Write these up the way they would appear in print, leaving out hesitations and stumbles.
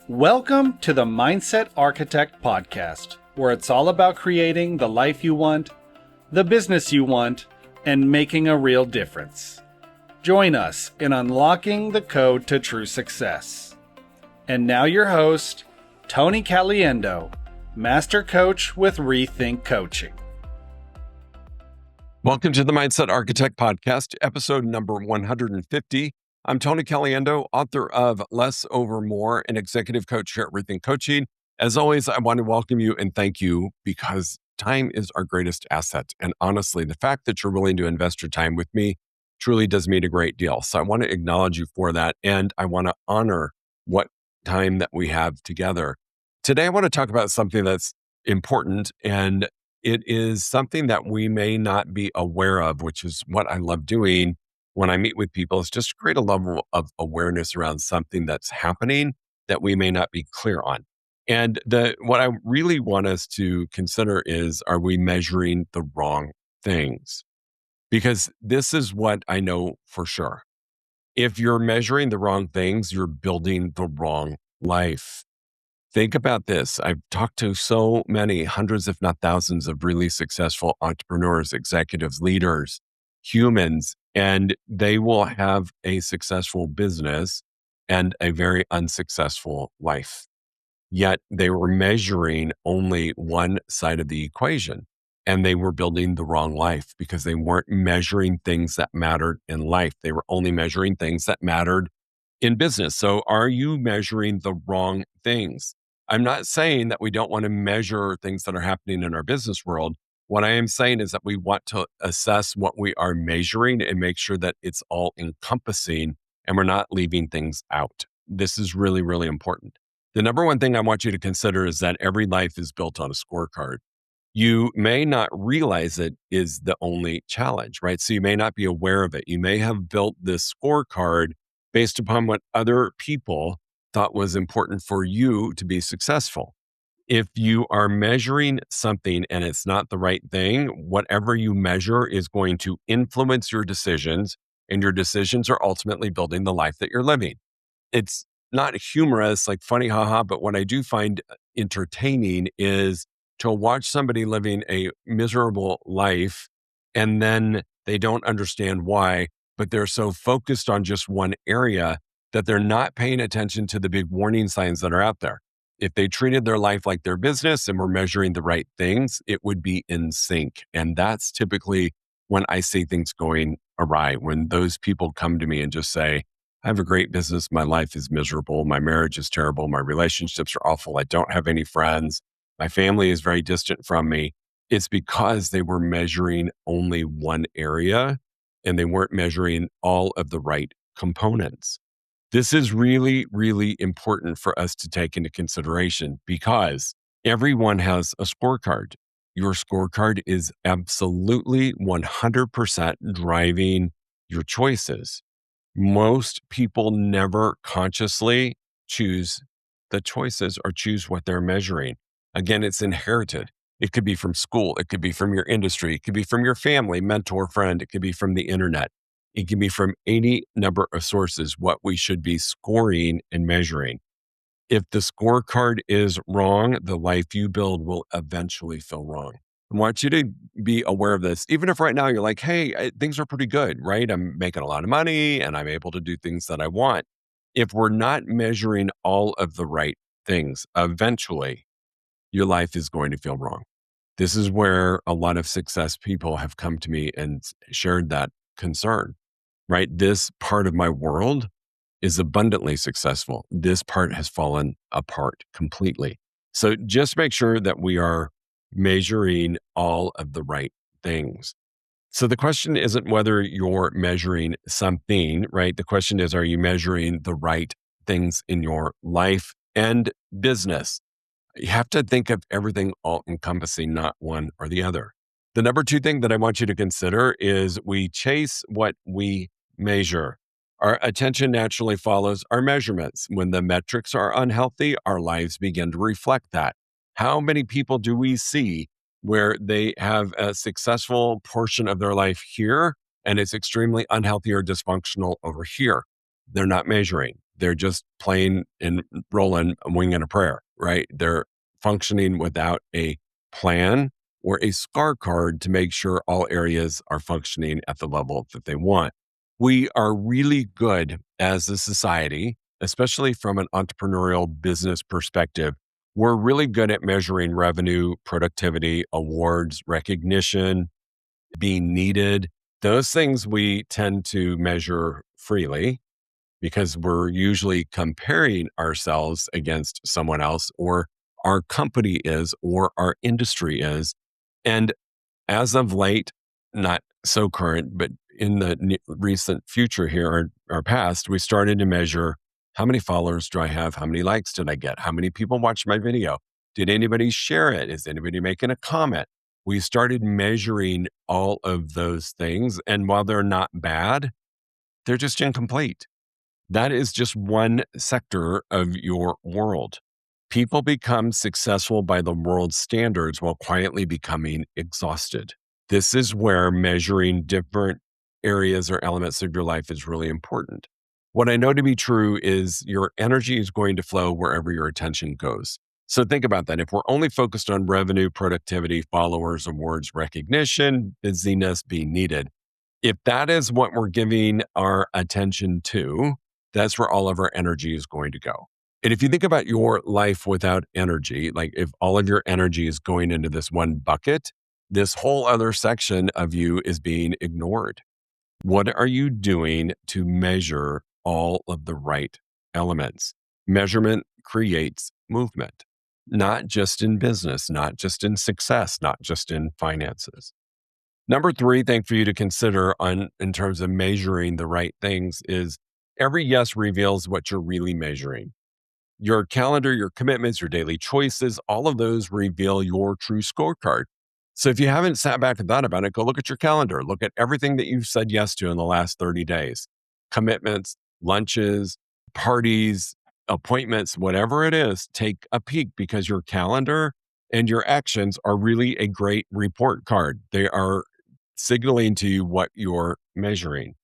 Welcome to the Mindset Architect Podcast, where it's all about creating the life you want, the business you want, and making a real difference. Join us in unlocking the code to true success. And now your host, Tony Caliendo, Master Coach with reTHINK Coaching. Welcome to the Mindset Architect Podcast, episode number 150. I'm Tony Caliendo, author of Less Over More, and executive coach here at reTHINK Coaching. As always, I want to welcome you and thank you because time is our greatest asset. And honestly, the fact that you're willing to invest your time with me truly does mean a great deal. So I want to acknowledge you for that. And I want to honor what time that we have together. Today, I want to talk about something that's important, and it is something that we may not be aware of, which is what I love doing when I meet with people, is just create a level of awareness around something that's happening that we may not be clear on. And what I really want us to consider is, are we measuring the wrong things? Because this is what I know for sure. If you're measuring the wrong things, you're building the wrong life. Think about this. I've talked to so many hundreds, if not thousands, of really successful entrepreneurs, executives, leaders, humans, and they will have a successful business and a very unsuccessful life. Yet they were measuring only one side of the equation, and they were building the wrong life because they weren't measuring things that mattered in life. They were only measuring things that mattered in business. So are you measuring the wrong things? I'm not saying that we don't want to measure things that are happening in our business world. What I am saying is that we want to assess what we are measuring and make sure that it's all encompassing and we're not leaving things out. This is really, really important. The number one thing I want you to consider is that every life is built on a scorecard. You may not realize it is the only challenge, right? So you may not be aware of it. You may have built this scorecard based upon what other people thought was important for you to be successful. If you are measuring something and it's not the right thing, whatever you measure is going to influence your decisions, and your decisions are ultimately building the life that you're living. It's not humorous, like funny, haha, but what I do find entertaining is to watch somebody living a miserable life and then they don't understand why, but they're so focused on just one area that they're not paying attention to the big warning signs that are out there. If they treated their life like their business and were measuring the right things, it would be in sync. And that's typically when I see things going awry, when those people come to me and just say, I have a great business. My life is miserable. My marriage is terrible. My relationships are awful. I don't have any friends. My family is very distant from me. It's because they were measuring only one area and they weren't measuring all of the right components. This is really, really important for us to take into consideration because everyone has a scorecard. Your scorecard is absolutely 100% driving your choices. Most people never consciously choose the choices or choose what they're measuring. Again, it's inherited. It could be from school. It could be from your industry. It could be from your family, mentor, friend. It could be from the internet. It can be from any number of sources, what we should be scoring and measuring. If the scorecard is wrong, the life you build will eventually feel wrong. I want you to be aware of this. Even if right now you're like, hey, things are pretty good, right? I'm making a lot of money and I'm able to do things that I want. If we're not measuring all of the right things, eventually your life is going to feel wrong. This is where a lot of success people have come to me and shared that concern, right? This part of my world is abundantly successful. This part has fallen apart completely. So just make sure that we are measuring all of the right things. So the question isn't whether you're measuring something, right? The question is, are you measuring the right things in your life and business? You have to think of everything all encompassing, not one or the other. The number two thing that I want you to consider is we chase what we measure. Our attention naturally follows our measurements. When the metrics are unhealthy, our lives begin to reflect that. How many people do we see where they have a successful portion of their life here and it's extremely unhealthy or dysfunctional over here? They're not measuring. They're just playing and rolling, winging a prayer, right? They're functioning without a plan or a scorecard to make sure all areas are functioning at the level that they want. We are really good as a society, especially from an entrepreneurial business perspective. We're really good at measuring revenue, productivity, awards, recognition, being needed. Those things we tend to measure freely because we're usually comparing ourselves against someone else, or our company is, or our industry is. And as of late, not so current, but in the recent future here, or past, we started to measure how many followers do I have? How many likes did I get? How many people watched my video? Did anybody share it? Is anybody making a comment? We started measuring all of those things. And while they're not bad, they're just incomplete. That is just one sector of your world. People become successful by the world's standards while quietly becoming exhausted. This is where measuring different areas or elements of your life is really important. What I know to be true is your energy is going to flow wherever your attention goes. So think about that. If we're only focused on revenue, productivity, followers, awards, recognition, busyness, being needed, if that is what we're giving our attention to, that's where all of our energy is going to go. And if you think about your life without energy, like if all of your energy is going into this one bucket, this whole other section of you is being ignored. What are you doing to measure all of the right elements? Measurement creates movement, not just in business, not just in success, not just in finances. Number three thing for you to consider in terms of measuring the right things is every yes reveals what you're really measuring. Your calendar, your commitments, your daily choices, all of those reveal your true scorecard. So if you haven't sat back and thought about it, go look at your calendar. Look at everything that you've said yes to in the last 30 days. Commitments, lunches, parties, appointments, whatever it is, take a peek because your calendar and your actions are really a great report card. They are signaling to you what you're measuring.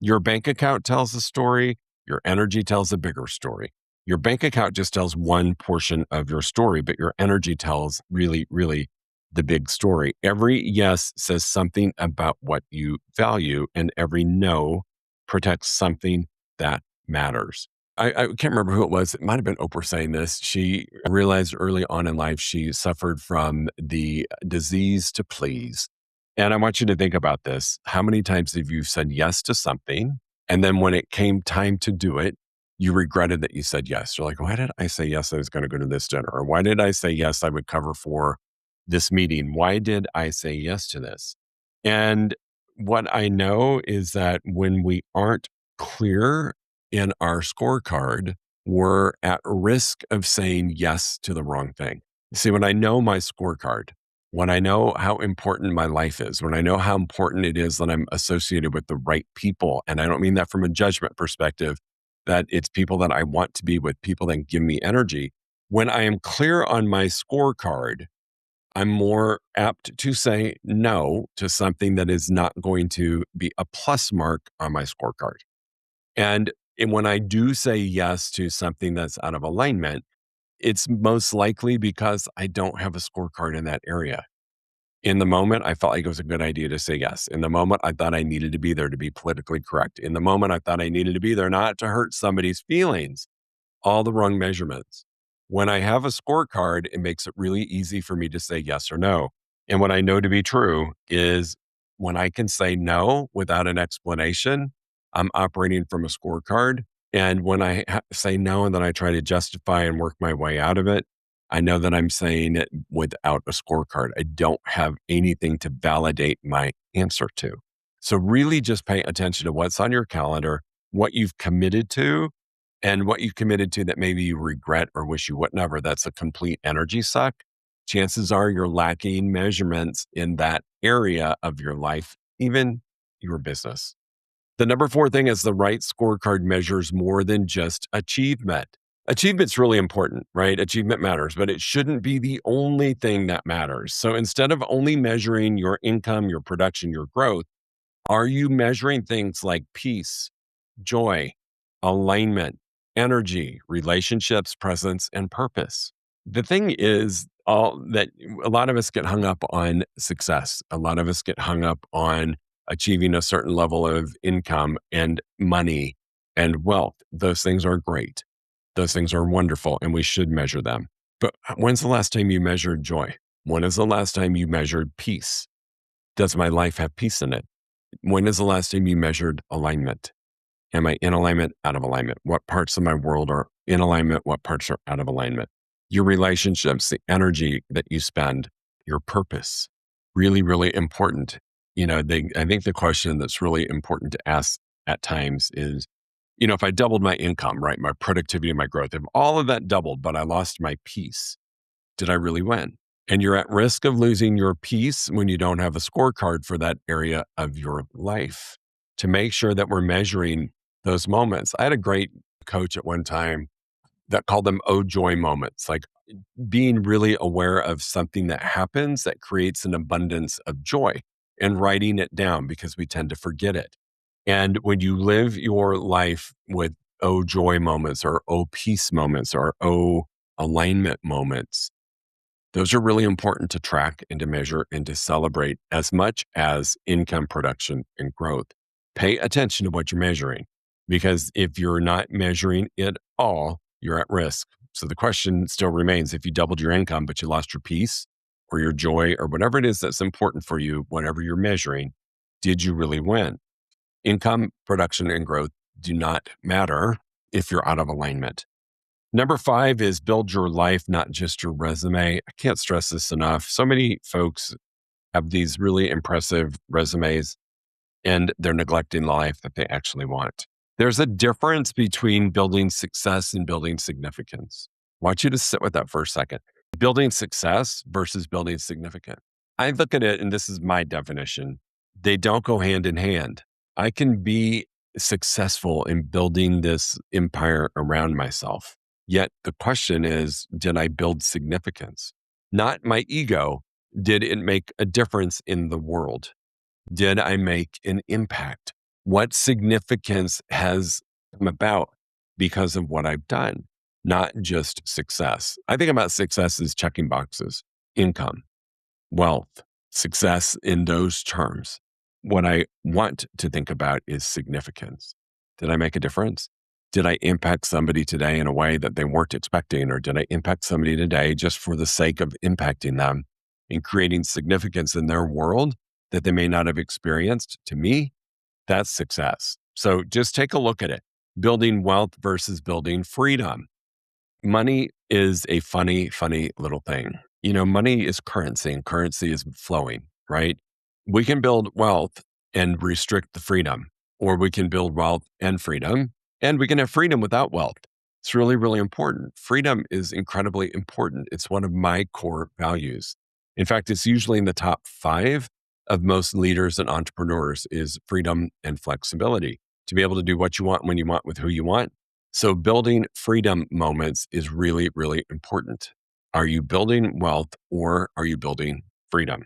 Your bank account tells a story. Your energy tells a bigger story. Your bank account just tells one portion of your story, but your energy tells really, really the big story. Every yes says something about what you value, and every no protects something that matters. I can't remember who it was. It might have been Oprah saying this. She realized early on in life she suffered from the disease to please. And I want you to think about this. How many times have you said yes to something? And then when it came time to do it, you regretted that you said yes. You're like, why did I say yes? I was going to go to this dinner. Or why did I say yes? I would cover for this meeting. Why did I say yes to this? And what I know is that when we aren't clear in our scorecard, we're at risk of saying yes to the wrong thing. See, when I know my scorecard, when I know how important my life is, when I know how important it is that I'm associated with the right people, and I don't mean that from a judgment perspective, that it's people that I want to be with, people that give me energy. When I am clear on my scorecard, I'm more apt to say no to something that is not going to be a plus mark on my scorecard. And when I do say yes to something that's out of alignment, it's most likely because I don't have a scorecard in that area. In the moment, I felt like it was a good idea to say yes. In the moment, I thought I needed to be there to be politically correct. In the moment, I thought I needed to be there not to hurt somebody's feelings. All the wrong measurements. When I have a scorecard, it makes it really easy for me to say yes or no. And what I know to be true is when I can say no without an explanation, I'm operating from a scorecard. And when I say no and then I try to justify and work my way out of it, I know that I'm saying it without a scorecard. I don't have anything to validate my answer to. So really just pay attention to what's on your calendar, what you've committed to, and what you've committed to that maybe you regret or wish you would never. That's a complete energy suck. Chances are you're lacking measurements in that area of your life, even your business. The number four thing is the right scorecard measures more than just achievement. Achievement's really important, right? Achievement matters, but it shouldn't be the only thing that matters. So instead of only measuring your income, your production, your growth, are you measuring things like peace, joy, alignment, energy, relationships, presence, and purpose. The thing is, all that a lot of us get hung up on success. A lot of us get hung up on achieving a certain level of income and money and wealth. Those things are great. Those things are wonderful, and we should measure them. But when's the last time you measured joy? When is the last time you measured peace? Does my life have peace in it? When is the last time you measured alignment? Am I in alignment, out of alignment? What parts of my world are in alignment? What parts are out of alignment? Your relationships, the energy that you spend, your purpose, really, really important. I think the question that's really important to ask at times is, if I doubled my income, right, my productivity, my growth, if all of that doubled, but I lost my peace, did I really win? And you're at risk of losing your peace when you don't have a scorecard for that area of your life to make sure that we're measuring those moments. I had a great coach at one time that called them oh joy moments, like being really aware of something that happens that creates an abundance of joy and writing it down because we tend to forget it. And when you live your life with oh joy moments or oh peace moments or oh alignment moments, those are really important to track and to measure and to celebrate as much as income production and growth. Pay attention to what you're measuring, because if you're not measuring it all, you're at risk. So the question still remains, if you doubled your income, but you lost your peace or your joy or whatever it is that's important for you, whatever you're measuring, did you really win? Income, production, and growth do not matter if you're out of alignment. Number 5 is build your life, not just your resume. I can't stress this enough. So many folks have these really impressive resumes and they're neglecting the life that they actually want. There's a difference between building success and building significance. I want you to sit with that for a second. Building success versus building significance. I look at it, and this is my definition. They don't go hand in hand. I can be successful in building this empire around myself. Yet the question is, did I build significance? Not my ego. Did it make a difference in the world? Did I make an impact? What significance has come about because of what I've done? Not just success. I think about success as checking boxes, income, wealth, success in those terms. What I want to think about is significance. Did I make a difference? Did I impact somebody today in a way that they weren't expecting? Or did I impact somebody today just for the sake of impacting them and creating significance in their world that they may not have experienced? To me, that's success. So just take a look at it. Building wealth versus building freedom. Money is a funny little thing. Money is currency and currency is flowing, right? We can build wealth and restrict the freedom, or we can build wealth and freedom, and we can have freedom without wealth. It's really, really important. Freedom is incredibly important. It's one of my core values. In fact, it's usually in the top 5 of most leaders and entrepreneurs is freedom and flexibility, to be able to do what you want, when you want, with who you want. So building freedom moments is really, really important. Are you building wealth or are you building freedom?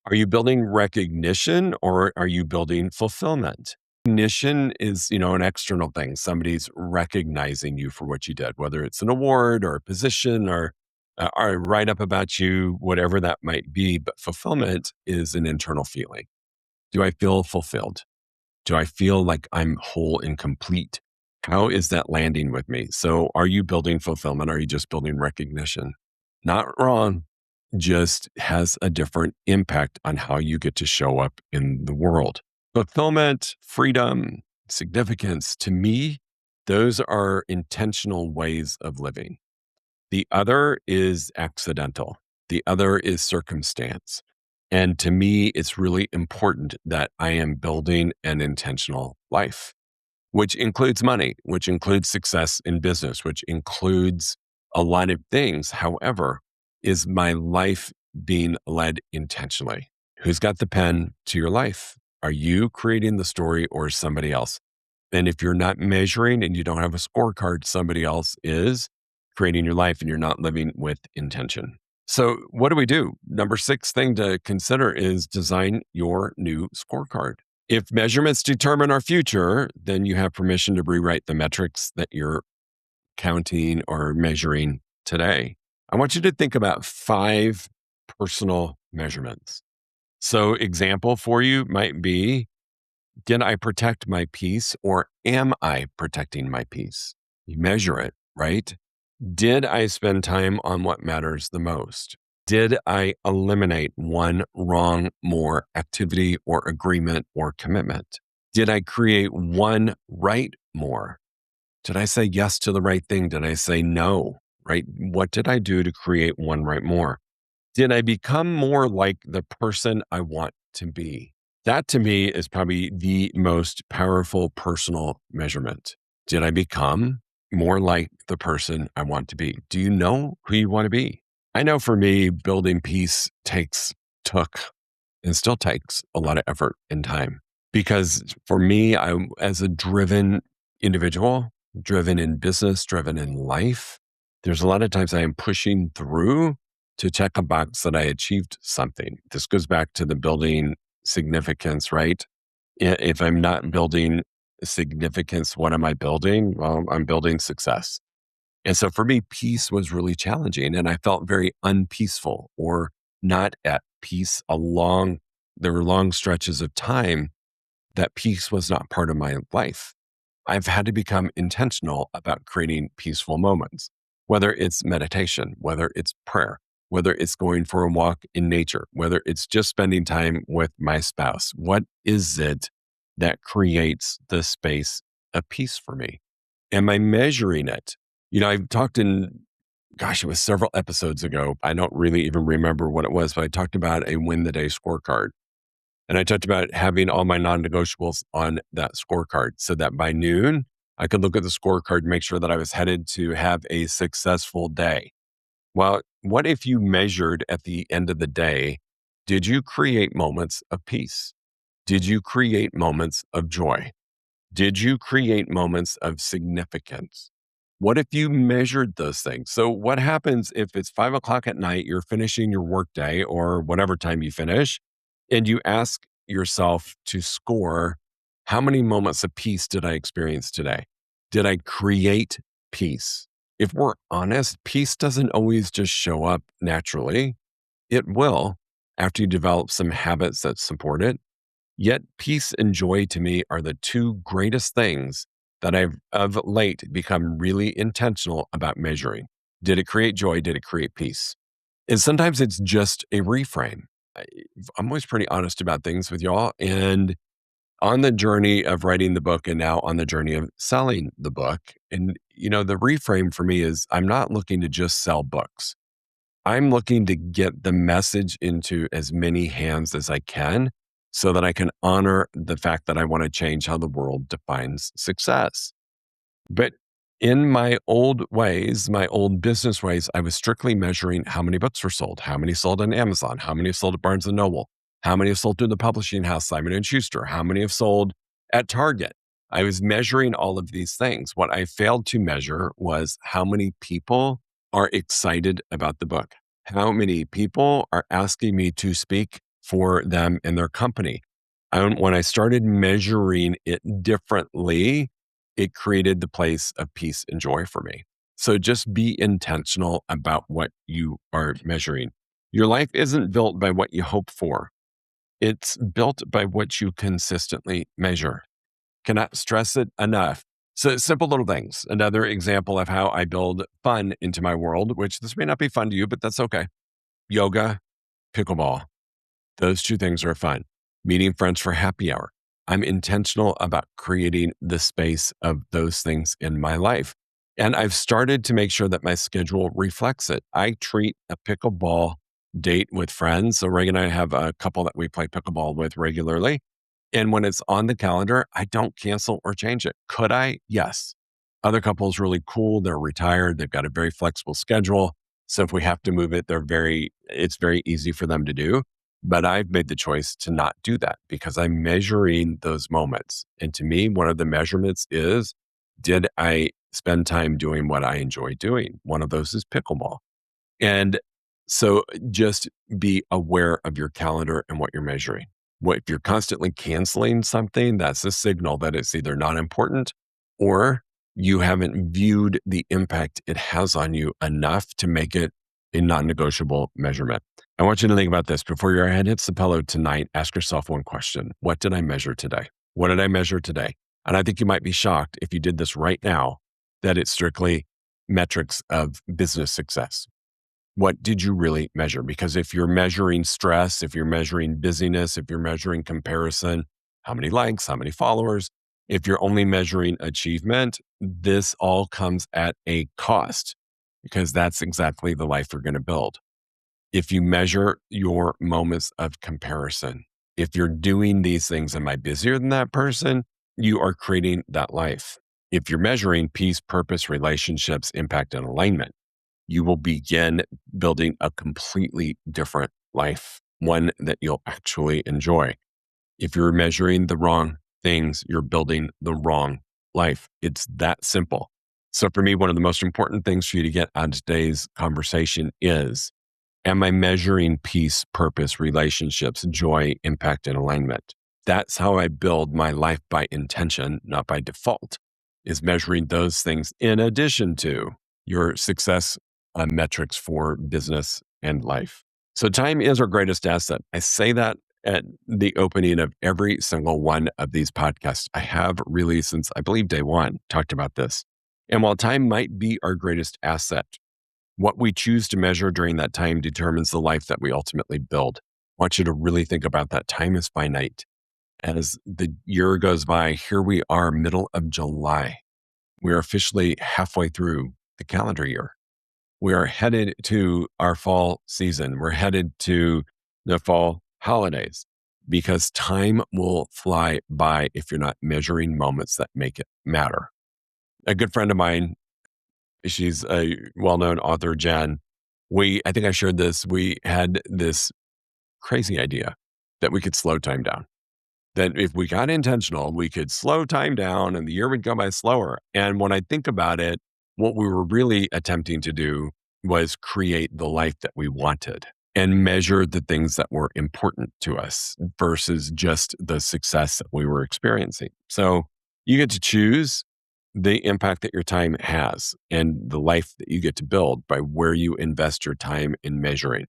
Are you building recognition or are you building fulfillment? Recognition is, an external thing. Somebody's recognizing you for what you did, whether it's an award or a position or a write-up about you, whatever that might be. But fulfillment is an internal feeling. Do I feel fulfilled? Do I feel like I'm whole and complete? How is that landing with me? So are you building fulfillment? Are you just building recognition? Not wrong, just has a different impact on how you get to show up in the world. Fulfillment, freedom, significance, to me, those are intentional ways of living. The other is accidental. The other is circumstance. And to me, it's really important that I am building an intentional life, which includes money, which includes success in business, which includes a lot of things. However, is my life being led intentionally? Who's got the pen to your life? Are you creating the story or somebody else? And if you're not measuring and you don't have a scorecard, somebody else is creating your life and you're not living with intention. So what do? Number 6 thing to consider is design your new scorecard. If measurements determine our future, then you have permission to rewrite the metrics that you're counting or measuring today, I want you to think about 5 personal measurements. So example for you might be, did I protect my peace or am I protecting my peace? You measure it, right? Did I spend time on what matters the most? Did I eliminate one wrong more activity or agreement or commitment? Did I create one right more? Did I say yes to the right thing? Did I say no? Right? What did I do to create one right more? Did I become more like the person I want to be? That to me is probably the most powerful personal measurement. Did I become more like the person I want to be? Do you know who you want to be? I know for me, building peace took and still takes a lot of effort and time. Because for me, as a driven individual, driven in business, driven in life, there's a lot of times I am pushing through to check a box that I achieved something. This goes back to the building significance, right? If I'm not building significance, what am I building? Well, I'm building success. And so for me, peace was really challenging and I felt very unpeaceful or not at peace there were long stretches of time that peace was not part of my life. I've had to become intentional about creating peaceful moments, whether it's meditation, whether it's prayer, whether it's going for a walk in nature, whether it's just spending time with my spouse. What is it that creates the space of peace for me? Am I measuring it? I've talked it was several episodes ago. I don't really even remember what it was, but I talked about a win the day scorecard. And I talked about having all my non-negotiables on that scorecard so that by noon, I could look at the scorecard and make sure that I was headed to have a successful day. Well, what if you measured at the end of the day, did you create moments of peace? Did you create moments of joy? Did you create moments of significance? What if you measured those things? So what happens if it's 5 o'clock at night, you're finishing your workday or whatever time you finish, and you ask yourself to score, how many moments of peace did I experience today? Did I create peace? If we're honest, peace doesn't always just show up naturally. It will after you develop some habits that support it. Yet peace and joy to me are the 2 greatest things that I've of late become really intentional about measuring. Did it create joy? Did it create peace? And sometimes it's just a reframe. I'm always pretty honest about things with y'all. And on the journey of writing the book and now on the journey of selling the book, and the reframe for me is I'm not looking to just sell books. I'm looking to get the message into as many hands as I can so that I can honor the fact that I want to change how the world defines success. But in my old ways, my old business ways, I was strictly measuring how many books were sold, how many sold on Amazon, how many have sold at Barnes & Noble, how many have sold through the publishing house, Simon & Schuster, how many have sold at Target. I was measuring all of these things. What I failed to measure was how many people are excited about the book. How many people are asking me to speak for them and their company? When I started measuring it differently, it created the place of peace and joy for me. So just be intentional about what you are measuring. Your life isn't built by what you hope for. It's built by what you consistently measure. Cannot stress it enough. So simple little things. Another example of how I build fun into my world, which this may not be fun to you, but that's okay. Yoga, pickleball. Those 2 things are fun. Meeting friends for happy hour. I'm intentional about creating the space of those things in my life. And I've started to make sure that my schedule reflects it. I treat a pickleball date with friends. So Reagan and I have a couple that we play pickleball with regularly. And when it's on the calendar, I don't cancel or change it. Could I? Yes. Other couples really cool. They're retired. They've got a very flexible schedule. So if we have to move it, it's very easy for them to do. But I've made the choice to not do that because I'm measuring those moments. And to me, one of the measurements is, did I spend time doing what I enjoy doing? One of those is pickleball. And so just be aware of your calendar and what you're measuring. If you're constantly canceling something, that's a signal that it's either not important or You haven't viewed the impact it has on you enough to make it a non-negotiable measurement. I want you to think about this. Before your head hits the pillow tonight, ask yourself one question. What did I measure today? What did I measure today? And I think you might be shocked if you did this right now, that it's strictly metrics of business success. What did you really measure? Because if you're measuring stress, if you're measuring busyness, if you're measuring comparison, how many likes, how many followers, if you're only measuring achievement, this all comes at a cost, because that's exactly the life we're going to build. If you measure your moments of comparison, if you're doing these things, am I busier than that person? You are creating that life. If you're measuring peace, purpose, relationships, impact, and alignment, you will begin building a completely different life, one that you'll actually enjoy. If you're measuring the wrong things, you're building the wrong life. It's that simple. So for me, one of the most important things for you to get out of today's conversation is, am I measuring peace, purpose, relationships, joy, impact, and alignment? That's how I build my life by intention, not by default, is measuring those things in addition to your success metrics for business and life. So time is our greatest asset. I say that at the opening of every single one of these podcasts. I have really, since I believe day one, talked about this. And while time might be our greatest asset, what we choose to measure during that time determines the life that we ultimately build. I want you to really think about that. Time is finite. As the year goes by, here we are, middle of July. We're officially halfway through the calendar year. We are headed to our fall season. We're headed to the fall holidays, because time will fly by if you're not measuring moments that make it matter. A good friend of mine, she's a well-known author, Jen. I think I shared this. We had this crazy idea that we could slow time down. That if we got intentional, we could slow time down and the year would go by slower. And when I think about it, what we were really attempting to do was create the life that we wanted and measure the things that were important to us versus just the success that we were experiencing. So you get to choose the impact that your time has and the life that you get to build by where you invest your time in measuring.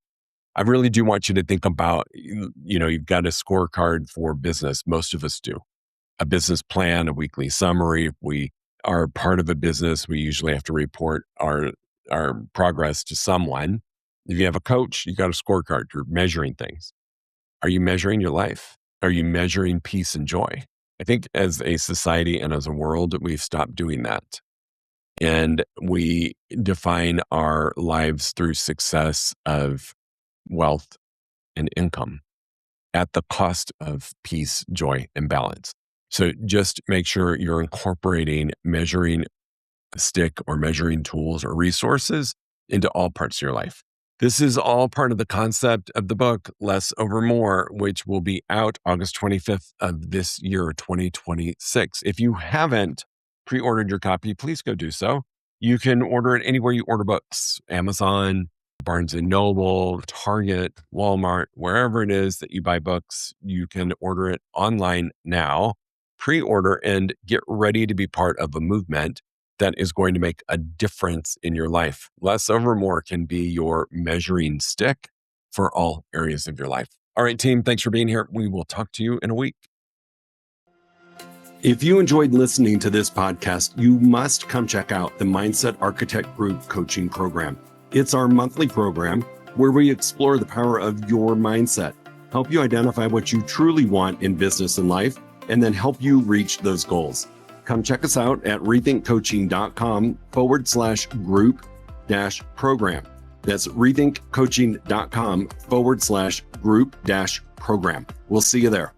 I really do want you to think about, you've got a scorecard for business. Most of us do. A business plan, a weekly summary. If we are part of a business, we usually have to report our progress to someone. If you have a coach, you got a scorecard. You're measuring things. Are you measuring your life? Are you measuring peace and joy? I think as a society and as a world, we've stopped doing that. And we define our lives through success of wealth and income at the cost of peace, joy, and balance. So just make sure you're incorporating measuring stick or measuring tools or resources into all parts of your life. This is all part of the concept of the book, Less Over More, which will be out August 25th of this year, 2026. If you haven't pre-ordered your copy, please go do so. You can order it anywhere you order books, Amazon, Barnes & Noble, Target, Walmart, wherever it is that you buy books. You can order it online now, pre-order, and get ready to be part of a movement that is going to make a difference in your life. Less Over More can be your measuring stick for all areas of your life. All right, team, thanks for being here. We will talk to you in a week. If you enjoyed listening to this podcast, you must come check out the Mindset Architect Group Coaching Program. It's our monthly program where we explore the power of your mindset, help you identify what you truly want in business and life, and then help you reach those goals. Come check us out at rethinkcoaching.com/group-program. That's rethinkcoaching.com/group-program. We'll see you there.